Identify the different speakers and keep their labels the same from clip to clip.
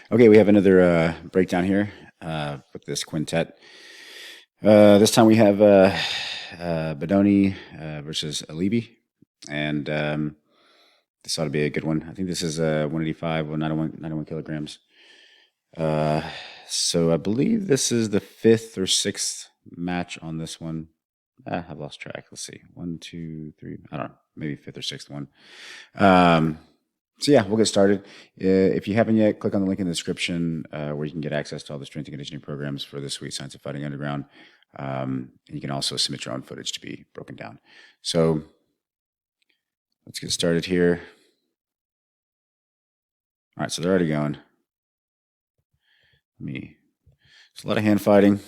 Speaker 1: Okay, we have another breakdown here with this quintet. This time we have Bodoni versus Alibi, and this ought to be a good one. I think this is 185 or 91 kilograms. So I believe this is the fifth or sixth match on this one. I've lost track. Let's see. 1, 2, 3. I don't know. Maybe fifth or sixth one. So yeah, we'll get started. If you haven't yet, click on the link in the description where you can get access to all the strength and conditioning programs for this week's Science of Fighting Underground. And you can also submit your own footage to be broken down. So let's get started here. All right, so they're already going. It's a lot of hand fighting.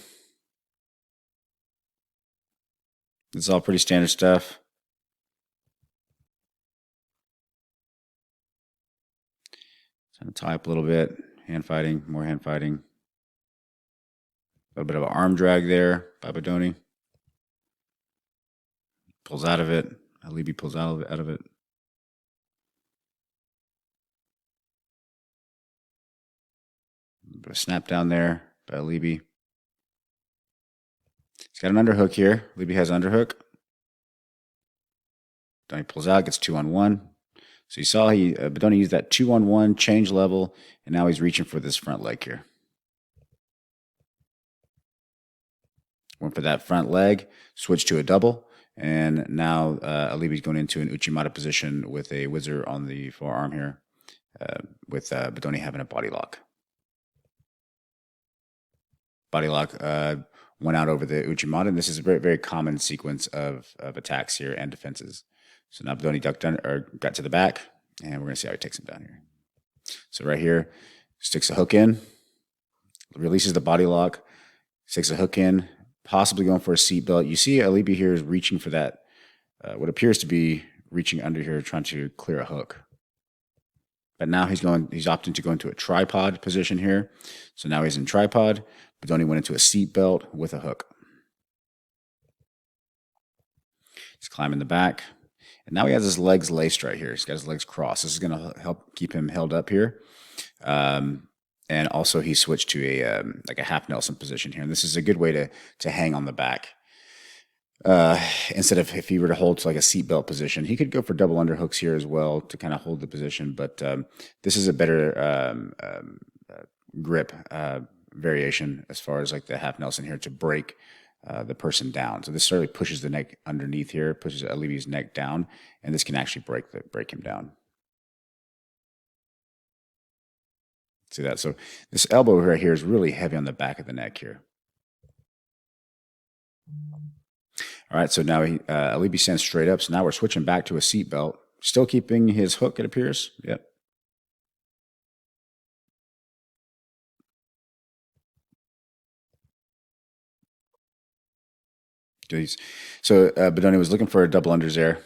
Speaker 1: This is all pretty standard stuff. Trying to tie up a little bit. Hand fighting, more hand fighting. A little bit of an arm drag there by Bodoni. Pulls out of it. Alibi pulls out of it. A bit of snap down there by Alibi. He's got an underhook here. Alibi has an underhook. Bodoni pulls out, gets 2-on-1. So you saw Bodoni used that 2-on-1, change level, and now he's reaching for this front leg here. Went for that front leg, switched to a double, and now Alibi's going into an Uchimata position with a whizzer on the forearm here, with Bodoni having a body lock. Body lock went out over the Uchimata, and this is a very, very common sequence of attacks here and defenses. So now Bodoni got to the back, and we're going to see how he takes him down here. So right here, sticks a hook in, releases the body lock, sticks a hook in, possibly going for a seat belt. You see Alibi here is reaching for that, what appears to be reaching under here, trying to clear a hook. But now he's opting to go into a tripod position here. So now he's in tripod. Bodoni went into a seat belt with a hook. He's climbing the back. And now he has his legs laced right here. He's got his legs crossed. This is going to help keep him held up here. And also he switched to a like a half Nelson position here. And this is a good way to hang on the back. Instead of if he were to hold to like a seatbelt position, he could go for double underhooks here as well to kind of hold the position. But this is a better grip variation as far as like the half Nelson here to break the person down. So this certainly pushes the neck underneath here, pushes Alibi's neck down, and this can actually break him down. See that? So this elbow right here is really heavy on the back of the neck here. All right, so now Alibi stands straight up. So now we're switching back to a seat belt, still keeping his hook, it appears. Yep. So Bodoni was looking for a double unders there.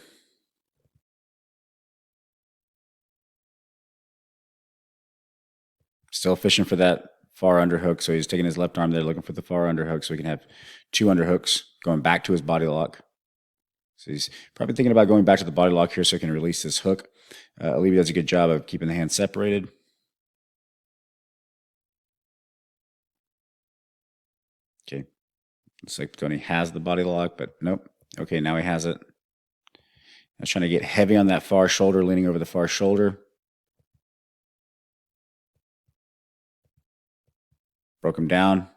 Speaker 1: Still fishing for that far underhook. So he's taking his left arm there, looking for the far underhook so he can have two underhooks going back to his body lock. So he's probably thinking about going back to the body lock here so he can release this hook. Alibi does a good job of keeping the hands separated. Okay. Looks like Bodoni has the body lock, but nope. Okay, now he has it. I was trying to get heavy on that far shoulder, leaning over the far shoulder. Broke him down.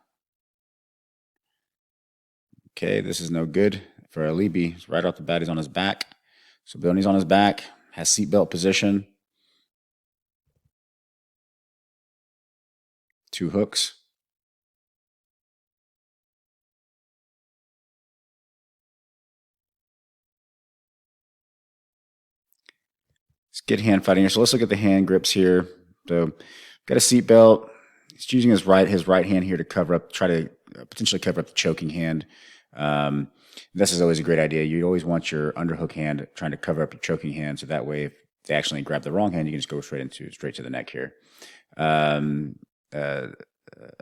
Speaker 1: Okay, this is no good for Alibi. Right off the bat, he's on his back. So Bodoni's on his back, has seatbelt position. Two hooks. It's good hand fighting here. So let's look at the hand grips here. So got a seatbelt. He's using his right hand here to cover up, try to potentially cover up the choking hand. This is always a great idea. You always want your underhook hand trying to cover up your choking hand, so that way if they actually grab the wrong hand, you can just go straight to the neck here.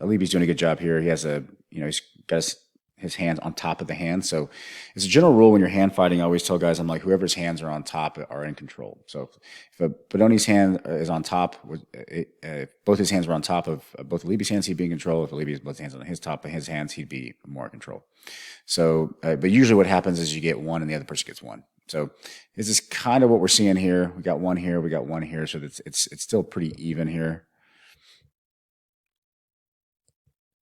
Speaker 1: Alibi's doing a good job here. He has he's got his hands on top of the hand. So it's a general rule when you're hand fighting. I always tell guys, I'm like, whoever's hands are on top are in control. So if a Bodoni's hand is on top, if both his hands were on top of both Alibi's hands, he'd be in control. If Alibi's both hands on his top of his hands, he'd be more in control. So, but usually what happens is you get one and the other person gets one. So this is kind of what we're seeing here. We got one here, we got one here. So it's still pretty even here.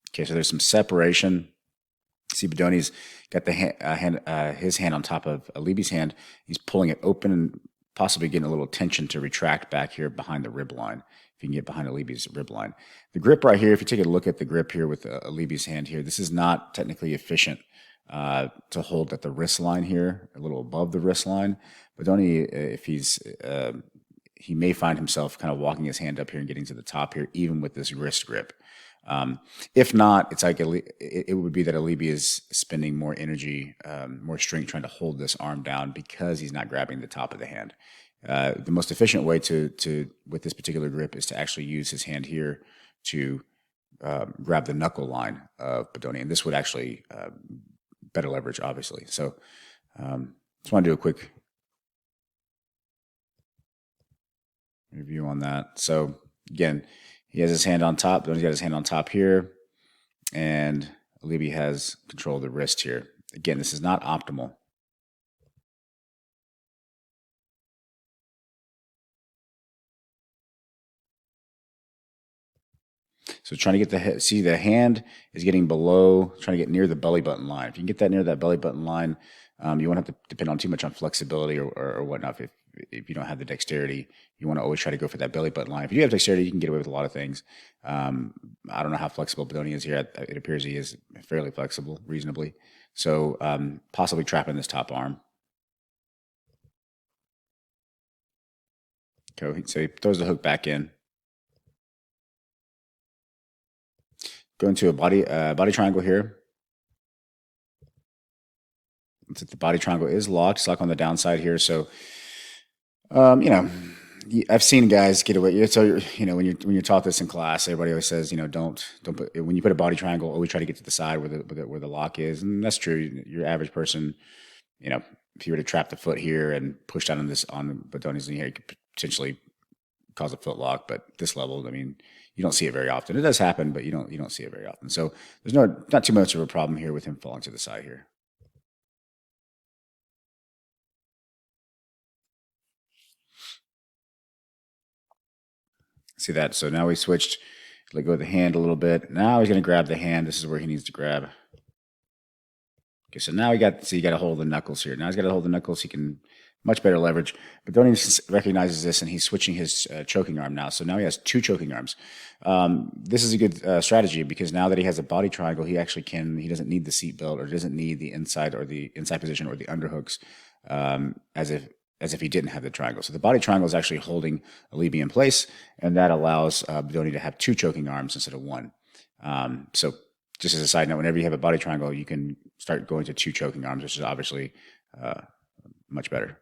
Speaker 1: Okay, so there's some separation. See, Bodoni's got the his hand on top of Alibi's hand. He's pulling it open and possibly getting a little tension to retract back here behind the rib line. If you can get behind Alibi's rib line. The grip right here, if you take a look at the grip here with Alibi's hand here, this is not technically efficient to hold at the wrist line here, a little above the wrist line. Bodoni, if he may find himself kind of walking his hand up here and getting to the top here, even with this wrist grip. If not, it's like it would be that Alibi is spending more energy, more strength trying to hold this arm down because he's not grabbing the top of the hand. The most efficient way to with this particular grip is to actually use his hand here to grab the knuckle line of Bodoni, and this would actually better leverage, obviously. So just want to do a quick review on that. So again, he has his hand on top. Bodoni's got his hand on top here, and Alibi has control of the wrist here. Again, this is not optimal. So trying to get the head, see the hand is getting below, trying to get near the belly button line. If you can get that near that belly button line, you won't have to depend on too much on flexibility or whatnot. If you don't have the dexterity, you want to always try to go for that belly button line. If you have dexterity, you can get away with a lot of things. I don't know how flexible Bodoni is here. It appears he is fairly flexible, reasonably. So possibly trapping this top arm. Okay, so he throws the hook back in. Go into a body triangle here. The body triangle is locked. It's locked on the downside here. So, I've seen guys get away. So, when you're taught this in class, everybody always says, don't put, when you put a body triangle, always try to get to the side where the lock is, and that's true. Your average person, if you were to trap the foot here and push down on Bodoni's knee here, you could potentially cause a foot lock. But this level, I mean, you don't see it very often. It does happen, but you don't see it very often. So there's not too much of a problem here with him falling to the side here. See that? So now we switched. Let go of the hand a little bit. Now he's going to grab the hand. This is where he needs to grab. Okay, so now you got to hold the knuckles here. Now he's got to hold the knuckles. He can much better leverage. But Bodoni recognizes this, and he's switching his choking arm now. So now he has two choking arms. This is a good strategy because now that he has a body triangle, he actually he doesn't need the seat belt or doesn't need the inside position or the underhooks as if he didn't have the triangle. So the body triangle is actually holding Alibi in place, and that allows Bodoni to have two choking arms instead of one. So just as a side note, whenever you have a body triangle, you can start going to two choking arms, which is obviously much better.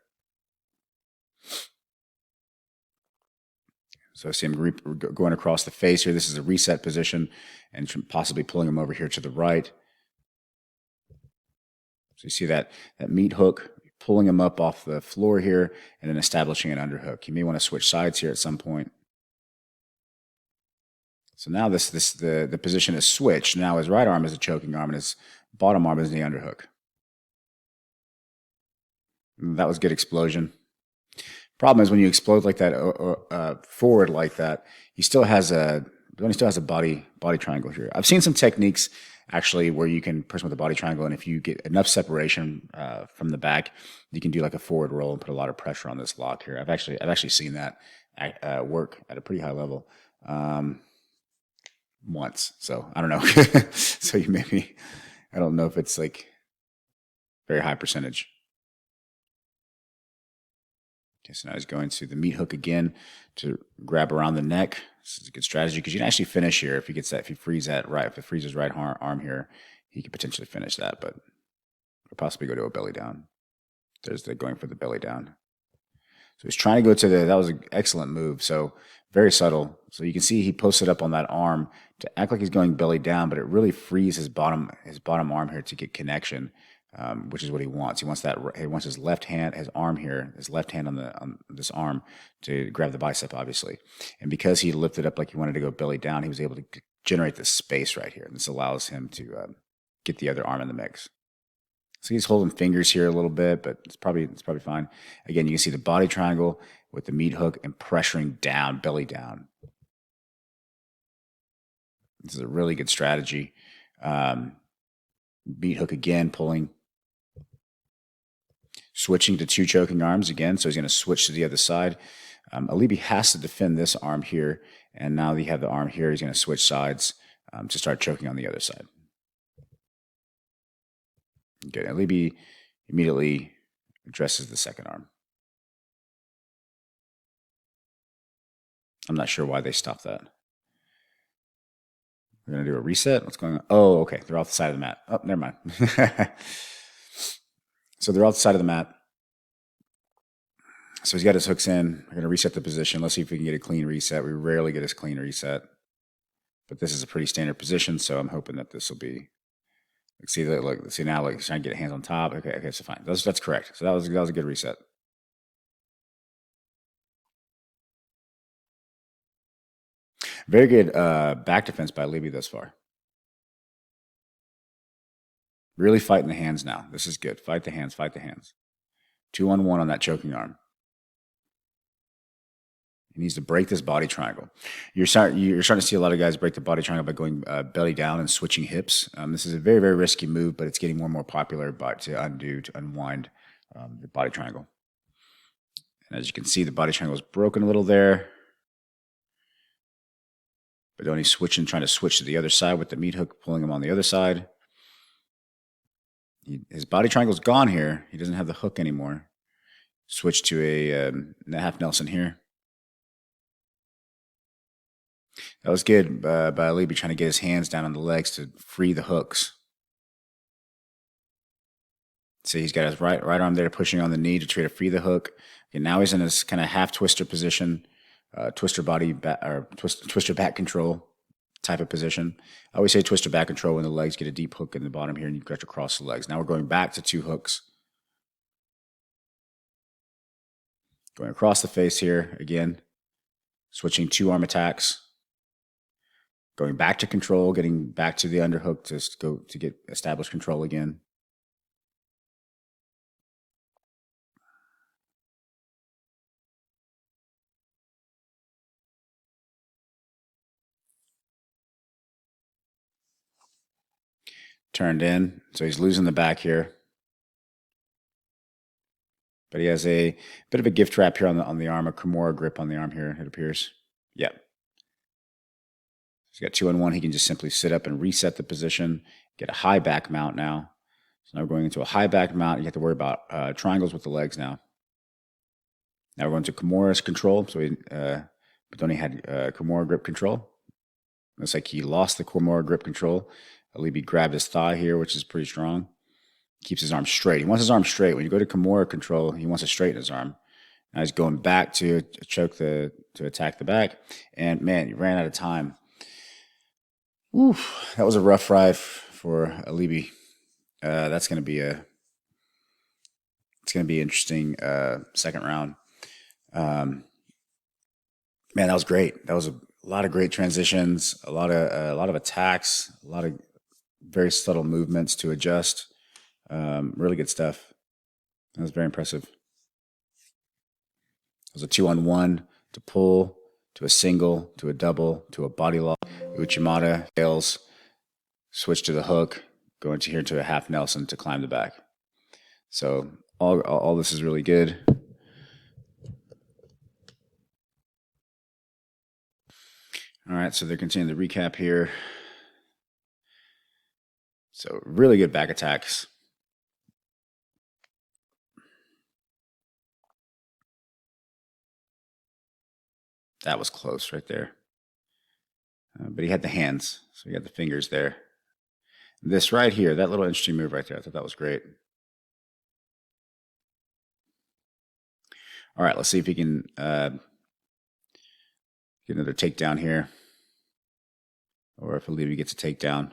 Speaker 1: So I see him going across the face here. This is a reset position and possibly pulling him over here to the right. So you see that meat hook, pulling him up off the floor here and then establishing an underhook. You may want to switch sides here at some point. So now the position is switched. Now his right arm is a choking arm and his bottom arm is the underhook. And that was good explosion. Problem is when you explode like that forward like that, Bodoni still has a body triangle here. I've seen some techniques actually where you can person with a body triangle, and if you get enough separation from the back, you can do like a forward roll and put a lot of pressure on this lock here. I've actually seen that work at a pretty high level once. So I don't know. So I don't know if it's like very high percentage. Okay, so now he's going to the meat hook again to grab around the neck. This is a good strategy because you can actually finish here if he frees his right arm here, he could potentially finish that, but could possibly go to a belly down. There's the going for the belly down. So he's trying to go that was an excellent move. So Very subtle. So you can see he posted up on that arm to act like he's going belly down, but it really frees his bottom arm here to get connection, which is what he wants. He wants that. He wants his left hand, his arm here, his left hand on this arm to grab the bicep, obviously. And because he lifted up like he wanted to go belly down, he was able to generate this space right here. And this allows him to get the other arm in the mix. So he's holding fingers here a little bit, but it's probably fine. Again, you can see the body triangle with the meat hook and pressuring down, belly down. This is a really good strategy. Meat hook again, pulling. Switching to 2 choking arms again, so he's going to switch to the other side. Alibi has to defend this arm here, and now that you have the arm here, he's going to switch sides to start choking on the other side. Good. Alibi immediately addresses the second arm. I'm not sure why they stopped that. We're going to do a reset. What's going on? Oh, okay. They're off the side of the mat. Oh, never mind. So they're off the side of the mat. So he's got his hooks in. We're going to reset the position. Let's see if we can get a clean reset. We rarely get a clean reset. But this is a pretty standard position, so I'm hoping that this will be... See now, like trying to get hands on top. Okay, so fine. That's correct. So that was a good reset. Very good back defense by Alibi thus far. Really fighting the hands now. This is good. Fight the hands. 2-on-1 on that choking arm. He needs to break this body triangle. You're starting to see a lot of guys break the body triangle by going belly down and switching hips. This is a very, very risky move, but it's getting more and more popular to unwind the body triangle. And as you can see, the body triangle is broken a little there. Bodoni trying to switch to the other side with the meat hook, pulling him on the other side. His body triangle's gone here. He doesn't have the hook anymore. Switch to a half Nelson here. That was good by Alibi trying to get his hands down on the legs to free the hooks. See, he's got his right arm there pushing on the knee to try to free the hook. And now he's in this kind of half twister position, twister back control type of position. I always say twister back control when the legs get a deep hook in the bottom here and you got to cross the legs. Now we're going back to 2 hooks. Going across the face here again, switching 2 arm attacks. Going back to control, getting back to the underhook to get established control again. Turned in, so he's losing the back here. But he has a bit of a gift trap here on the arm, a Kimura grip on the arm here, it appears. Yep. He's got 2-on-1. He can just simply sit up and reset the position, get a high back mount now. So now we're going into a high back mount. You have to worry about triangles with the legs now. Now we're going to Kimura's control. So Bodoni had Kimura grip control. Looks like he lost the Kimura grip control. Alibi grabbed his thigh here, which is pretty strong. Keeps his arm straight. He wants his arm straight. When you go to Kimura control, he wants to straighten his arm. Now he's going back to attack the back. And man, he ran out of time. Oof, that was a rough ride for Alibi. It's going to be an interesting second round. Man, that was great. That was a lot of great transitions, a lot of attacks, a lot of very subtle movements to adjust. Really good stuff. That was very impressive. It was a 2-on-1 to pull, to a single, to a double, to a body lock. Uchimata fails, switch to the hook, go into here to a half Nelson to climb the back. So all this is really good. All right, so they're continuing the recap here. So really good back attacks. That was close right there. But he had the hands, so he had the fingers there. This right here, that little interesting move right there, I thought that was great. All right, let's see if he can get Get another takedown here. Or if Alibi gets a takedown.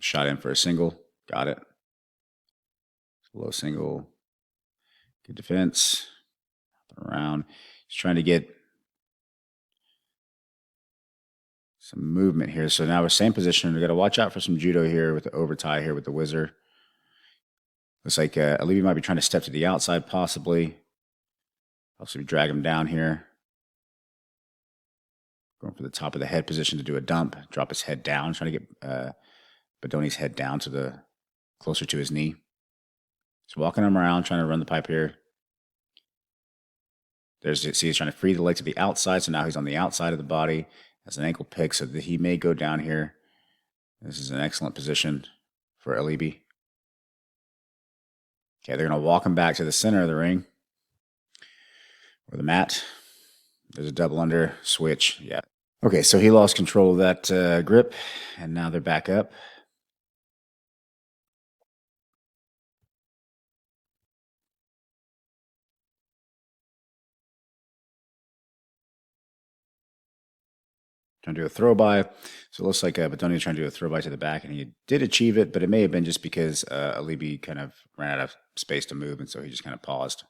Speaker 1: Shot in for a single. Got it. Low single. Good defense. Around. He's trying to get some movement here. So now we're same position. We got to watch out for some judo here with the over tie here with the whizzer. Looks like Alibi might be trying to step to the outside possibly. Also drag him down here. Going for the top of the head position to do a dump. Drop his head down. Trying to get Bodoni's head down to the closer to his knee. He's walking him around, trying to run the pipe here. See, he's trying to free the leg to the outside, so now he's on the outside of the body. Has an ankle pick, so that he may go down here. This is an excellent position for Alibi. Okay, they're going to walk him back to the center of the ring. Or the mat. There's a double under, switch, yeah. Okay, so he lost control of that grip, and now they're back up. Trying to do a throw by. So it looks like Bodoni trying to do a throw by to the back, and he did achieve it, but it may have been just because Alibi kind of ran out of space to move, and so he just kind of paused.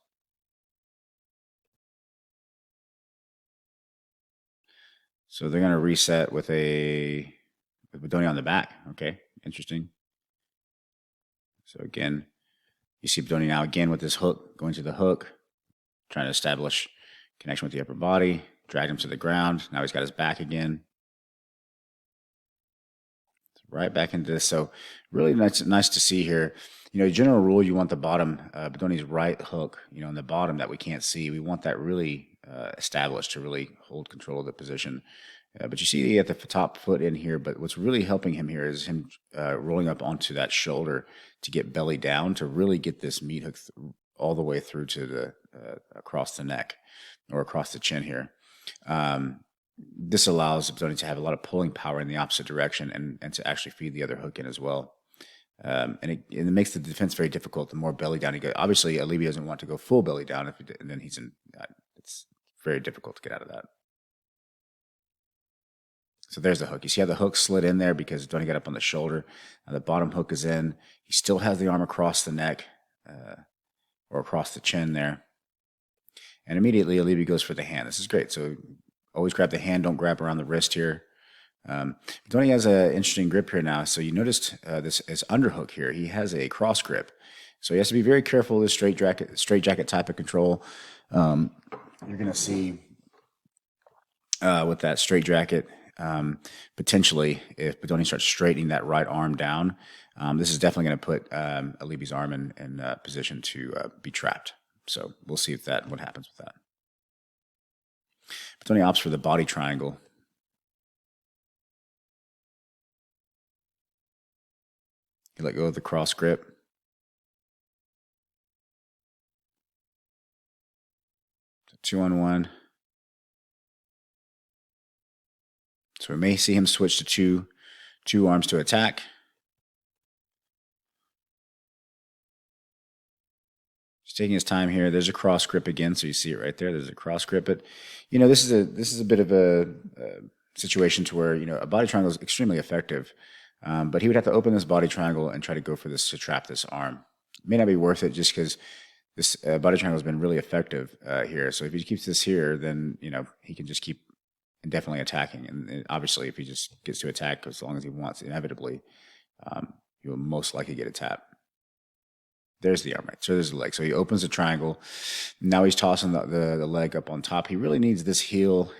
Speaker 1: So they're going to reset with Bodoni on the back. Okay, interesting. So again, you see Bodoni now again with this hook, going to the hook, trying to establish connection with the upper body. Dragged him to the ground. Now he's got his back again. Right back into this. So really nice to see here. You know, general rule, you want the bottom, Bodoni's right hook, you know, in the bottom that we can't see. We want that really established to really hold control of the position. But you see he got the top foot in here, but what's really helping him here is him rolling up onto that shoulder to get belly down to really get this meat hook all the way through to the across the neck or across the chin here. This allows Bodoni to have a lot of pulling power in the opposite direction and to actually feed the other hook in as well. And it makes the defense very difficult the more belly down you go. Obviously, Alibi doesn't want to go full belly down, and then he's in. It's very difficult to get out of that. So there's the hook. You see how the hook slid in there because Bodoni got up on the shoulder. Now the bottom hook is in. He still has the arm across the neck or across the chin there. And immediately, Alibi goes for the hand. This is great. So always grab the hand. Don't grab around the wrist here. Bodoni has an interesting grip here now. So you noticed this underhook here. He has a cross grip. So he has to be very careful with this straight jacket type of control. You're going to see with that straight jacket, potentially, if Bodoni starts straightening that right arm down, this is definitely going to put Alibi's arm in position to be trapped. So we'll see what happens with that. Bodoni opts for the body triangle. You let go of the cross grip. So 2-on-1. So we may see him switch to two arms to attack. He's taking his time here. There's a cross grip again, so you see it right there. There's a cross grip. But you know, this is a bit of a situation to where, you know, a body triangle is extremely effective, but he would have to open this body triangle and try to go for this to trap this arm. It may not be worth it just because this body triangle has been really effective here. So if he keeps this here, then you know he can just keep indefinitely attacking. And obviously, if he just gets to attack as long as he wants, inevitably, he will most likely get a tap. There's the arm, right? So there's the leg. So he opens the triangle. Now he's tossing the leg up on top. He really needs his heel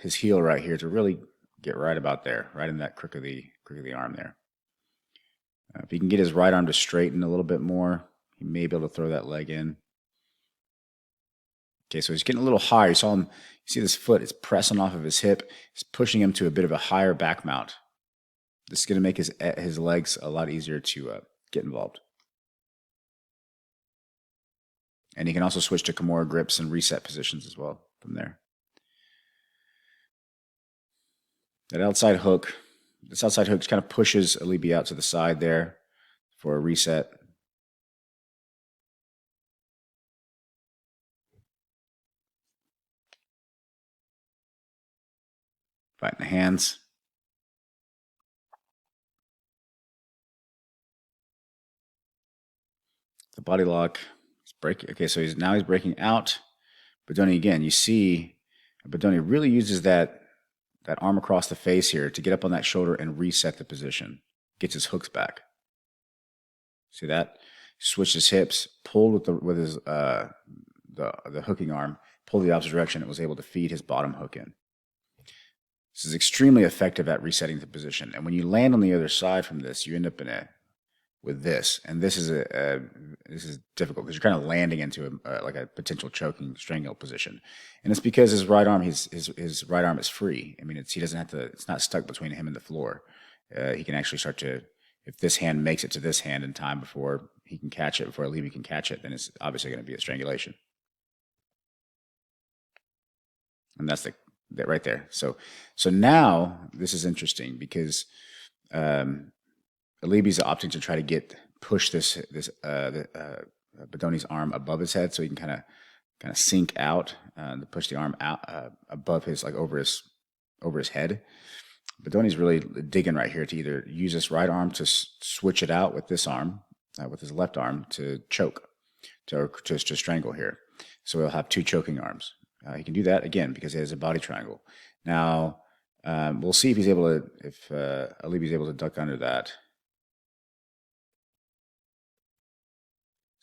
Speaker 1: right here to really get right about there, right in that crook of the arm there. If he can get his right arm to straighten a little bit more, he may be able to throw that leg in. Okay, so he's getting a little higher. You see this foot, it's pressing off of his hip. It's pushing him to a bit of a higher back mount. This is going to make his legs a lot easier to get involved. And he can also switch to Kimura grips and reset positions as well from there. This outside hook just kind of pushes Alibi out to the side there for a reset. Fighting the hands. The body lock is breaking. Okay, so he's breaking out. Bodoni again. You see, Bodoni really uses that arm across the face here to get up on that shoulder and reset the position. Gets his hooks back. See that? Switched his hips, pulled with his the hooking arm, pulled the opposite direction, and was able to feed his bottom hook in. This is extremely effective at resetting the position. And when you land on the other side from this, you end up with this, and this is difficult because you're kind of landing into like a potential choking strangle position, and it's because his right arm, his right arm is free. I mean, he doesn't have to. It's not stuck between him and the floor. He can actually start to. If this hand makes it to this hand in time before he can catch it, before Alibi can catch it, then it's obviously going to be a strangulation, and that's that right there. So now this is interesting because. Alibi's opting to try to push Bodoni's arm above his head, so he can kind of sink out to push the arm out above his, like over his head. Bodoni's really digging right here to either use this right arm to switch it out with this arm, with his left arm to choke, to strangle here. So he'll have two choking arms. He can do that again because he has a body triangle. Now we'll see if Alibi's able to duck under that.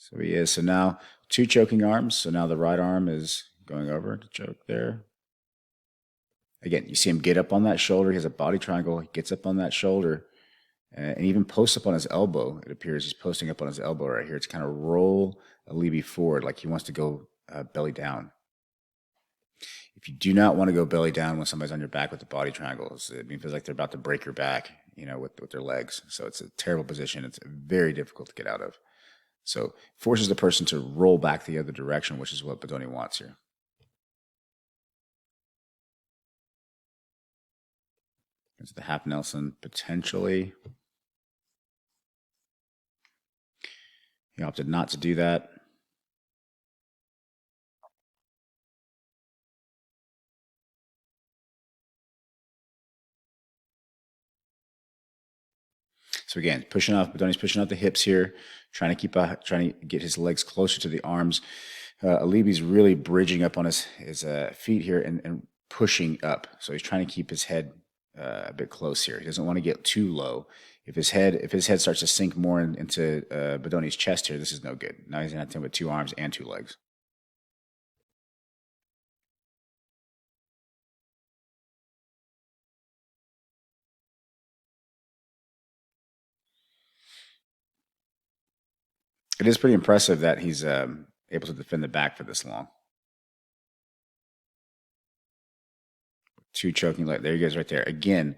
Speaker 1: So he is. So now two choking arms. So now the right arm is going over to choke there. Again, you see him get up on that shoulder. He has a body triangle. He gets up on that shoulder and even posts up on his elbow. It appears he's posting up on his elbow right here. It's kind of roll Alibi forward like he wants to go belly down. If you do not want to go belly down when somebody's on your back with the body triangles, it feels like they're about to break your back, with their legs. So it's a terrible position. It's very difficult to get out of. So forces the person to roll back the other direction, which is what Bodoni wants here. There's the half Nelson potentially. He opted not to do that. So again, Bodoni's pushing out the hips here, trying to get his legs closer to the arms. Alibi's really bridging up on his feet here and pushing up. So he's trying to keep his head a bit close here. He doesn't want to get too low. If his head starts to sink more into Bodoni's chest here, this is no good. Now he's going to have to with two arms and two legs. It is pretty impressive that he's able to defend the back for this long. Two choking leg. There he goes right there. Again,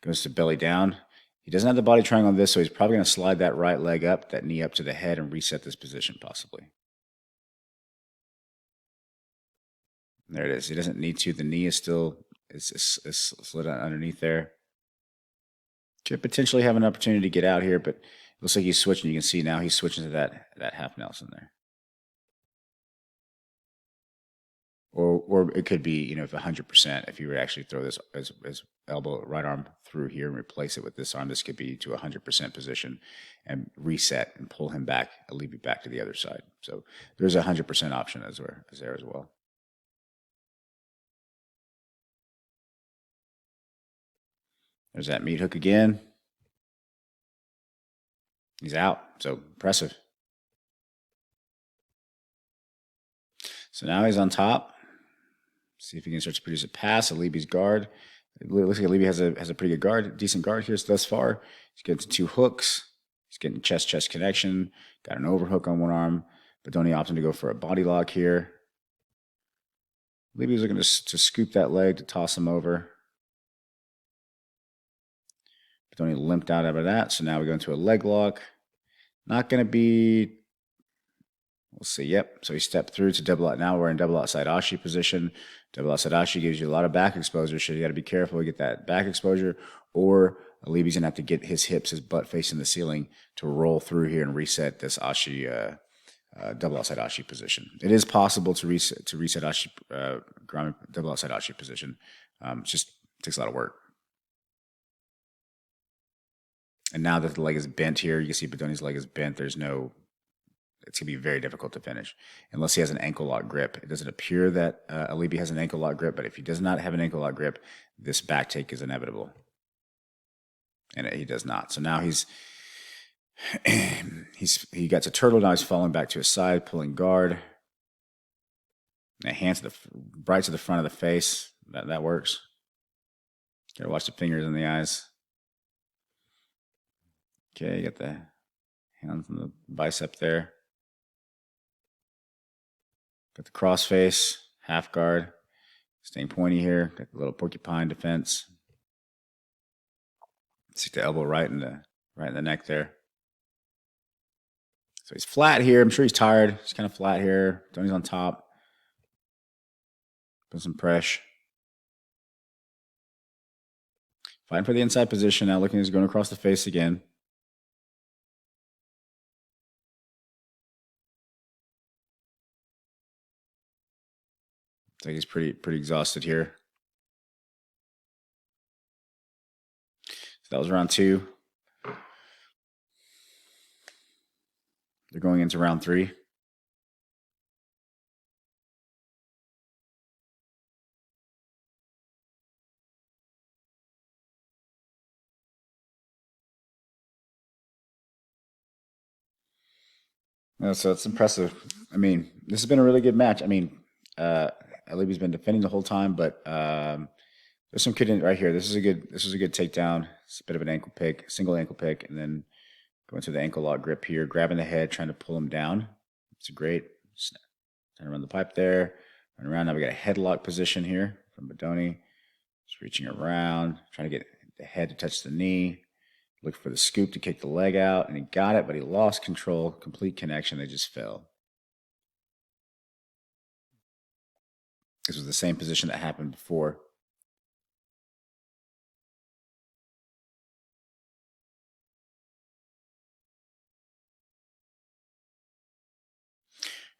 Speaker 1: goes to belly down. He doesn't have the body triangle on this, so he's probably going to slide that right leg up, that knee up to the head, and reset this position possibly. There it is. He doesn't need to. The knee is still is slid underneath there. Could potentially have an opportunity to get out here, but it looks like he's switching. You can see now he's switching to that half Nelson there. Or it could be, if 100%, if you were to actually throw this as elbow, right arm through here and replace it with this arm, this could be to 100% position and reset and pull him back, Alibi back to the other side. So there's a 100% option as there as well. There's that meat hook again. He's out. So impressive. So now he's on top. See if he can start to produce a pass. Alibi's guard. It looks like Alibi has a pretty good guard, decent guard here thus far. He's getting two hooks. He's getting chest connection. Got an overhook on one arm. Bodoni opting to go for a body lock here. Alibi's looking to scoop that leg to toss him over. Bodoni limped out of that. So now we go into a leg lock. Not going to be... We'll see. Yep. So he stepped through to double out. Now we're in double outside ashi position. Double outside ashi gives you a lot of back exposure. So you got to be careful to get that back exposure, or Alibi's going to have to get his hips, his butt facing the ceiling to roll through here and reset this ashi, double outside ashi position. It is possible to reset ashi, double outside ashi position. It's just It takes a lot of work. And now that the leg is bent here, you can see Bodoni's leg is bent. It's going to be very difficult to finish unless he has an ankle lock grip. It doesn't appear that Alibi has an ankle lock grip, but if he does not have an ankle lock grip, this back take is inevitable. And he does not. So now he got to turtle. Now he's falling back to his side, pulling guard. And hands right to the front of the face. That works. Gotta watch the fingers and the eyes. Okay, you got the hands on the bicep there. Got the cross face, half guard, staying pointy here. Got the little porcupine defense. Stick the elbow right in the neck there. So he's flat here. I'm sure he's tired. He's kind of flat here. Tony's on top. Put some pressure. Fighting for the inside position now. Looking, he's going across the face again. Looks like he's pretty exhausted here. So that was round 2. They're going into round 3. So it's impressive. I mean, this has been a really good match. I mean, Alibi's been defending the whole time, but there's some kid in right here. This was a good takedown. It's a bit of an ankle pick, single ankle pick, and then going to the ankle lock grip here, grabbing the head, trying to pull him down. It's a great trying to run the pipe there. Run around. Now we got a headlock position here from Bodoni. Just reaching around, trying to get the head to touch the knee. Look for the scoop to kick the leg out, and he got it, but he lost control, complete connection. They just fell. This was the same position that happened before.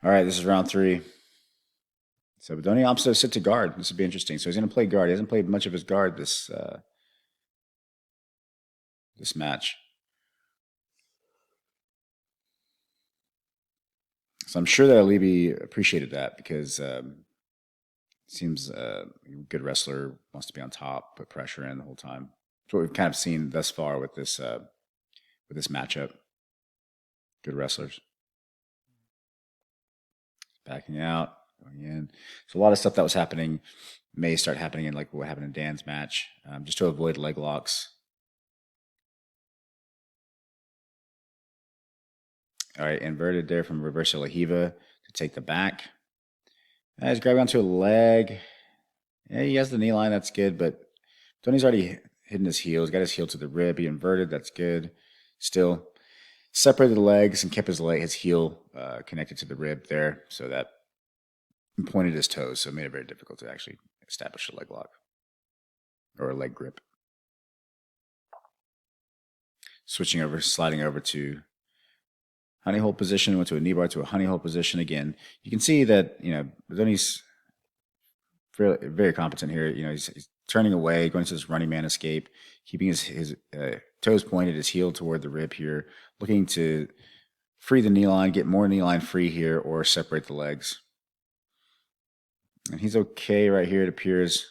Speaker 1: All right, this is round 3. So Bodoni opts to sit to guard. This would be interesting. So he's going to play guard. He hasn't played much of his guard this match. So I'm sure that Alibi appreciated that because seems a good wrestler, wants to be on top, put pressure in the whole time. That's what we've kind of seen thus far with this matchup. Good wrestlers. Backing out, going in. So a lot of stuff that was happening may start happening in like what happened in Dan's match, just to avoid leg locks. All right, inverted there from reversal Ahiva to take the back. He's grabbing onto a leg. Yeah, he has the knee line. That's good, but Tony's already hidden his heel. He's got his heel to the rib. He inverted. That's good. Still separated the legs and kept his heel connected to the rib there, so that pointed his toes. So it made it very difficult to actually establish a leg lock or a leg grip. Switching over, sliding over to honey hole position, went to a knee bar to a honey hole position again. You can see that, Bodoni's very competent here. He's turning away, going to this running man escape, keeping his toes pointed, his heel toward the rib here, looking to free the knee line, get more knee line free here, or separate the legs. And he's okay right here, it appears.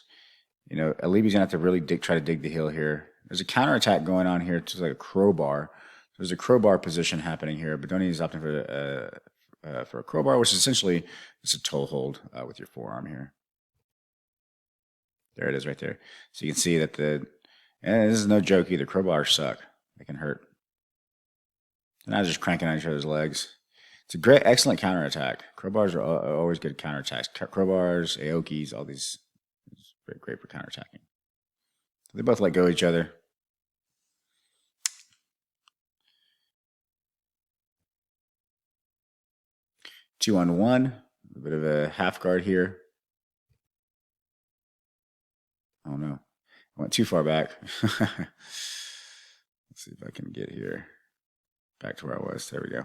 Speaker 1: Alibi's going to have to really try to dig the heel here. There's a counterattack going on here, just like a crowbar. There's a crowbar position happening here. Bodoni is opting for a crowbar, which is essentially just a toe hold with your forearm here. There it is right there. So you can see that and this is no joke either. Crowbars suck. They can hurt. And not just cranking on each other's legs. It's a excellent counterattack. Crowbars are always good counterattacks. Crowbars, Aokis, all these, it's great for counterattacking. They both let go of each other. Two on one, a bit of a half guard here. Oh no, I went too far back. Let's see if I can get here. Back to where I was. There we go.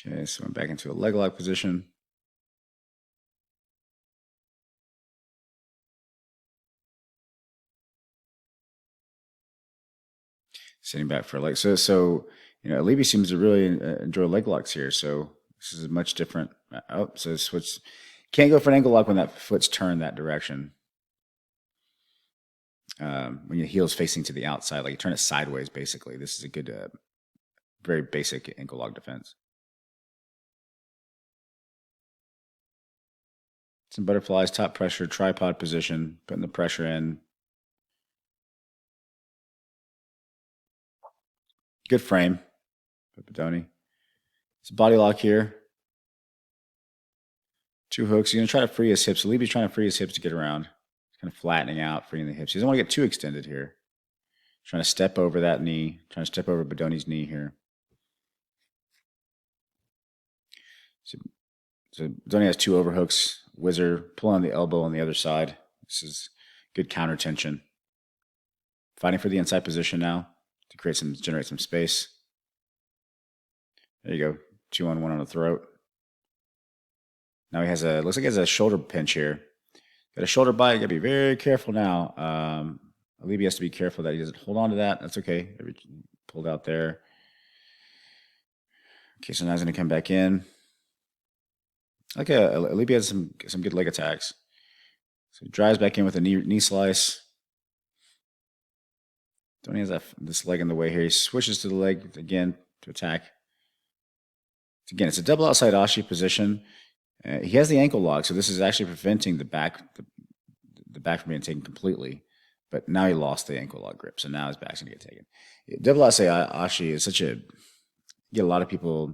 Speaker 1: Okay, so I'm back into a leg lock position. Sitting back for a leg. So Alibi seems to really enjoy leg locks here. So this is a much different. Oh, so switch. Can't go for an ankle lock when that foot's turned that direction. When your heel's facing to the outside, like you turn it sideways, basically. This is a good, very basic ankle lock defense. Some butterflies, top pressure, tripod position, putting the pressure in. Good frame for Bodoni. It's a body lock here. 2 hooks. He's going to try to free his hips. Alibi's trying to free his hips to get around. He's kind of flattening out, freeing the hips. He doesn't want to get too extended here. Trying to step over that knee. Trying to step over Bodoni's knee here. So Bodoni has 2 overhooks. Whizzer pulling on the elbow on the other side. This is good counter tension. Fighting for the inside position now to generate some space. There you go. 2-on-1 on the throat. Now he has looks like he has a shoulder pinch here. Got a shoulder bite. You gotta be very careful now. Alibi has to be careful that he doesn't hold on to that. That's okay. Pulled out there. Okay, so now he's gonna come back in. Okay, Alibi has some good leg attacks. So he drives back in with a knee slice. Bodoni has this leg in the way here. He switches to the leg again to attack. Again, it's a double outside ashi position. He has the ankle lock, so this is actually preventing the back from being taken completely. But now he lost the ankle lock grip, so now his back's going to get taken. Double outside ashi is you get a lot of people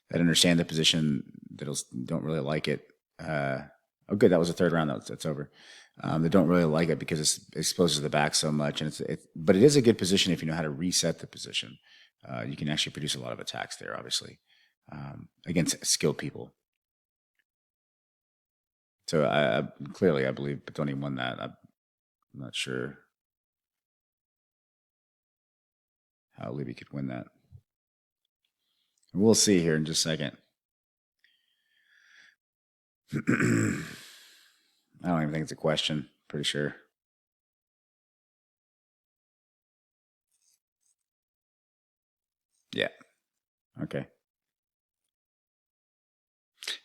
Speaker 1: that understand the position that don't really like it. Oh, good, that was the third round. That's over. They don't really like it because it exposes the back so much, but it is a good position if you know how to reset the position. You can actually produce a lot of attacks there, obviously, against skilled people. So I believe Bodoni won that. I'm not sure how Alibi could win that. We'll see here in just a second. I don't even think it's a question. Pretty sure. Yeah. Okay.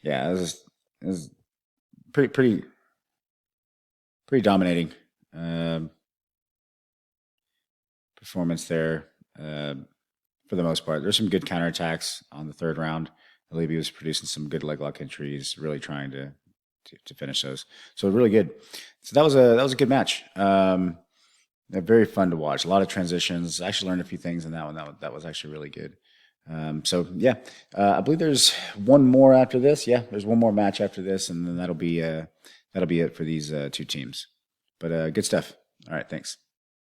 Speaker 1: Yeah, it was pretty dominating performance there for the most part. There's some good counterattacks on the third round. Alibi was producing some good leg lock entries, really trying to finish those. So really good. So that was a good match. Very fun to watch. A lot of transitions. I actually learned a few things in that one. That was actually really good. So yeah, I believe there's one more after this. Yeah, there's one more match after this, and then that'll be it for these 2 teams. But good stuff. All right, thanks.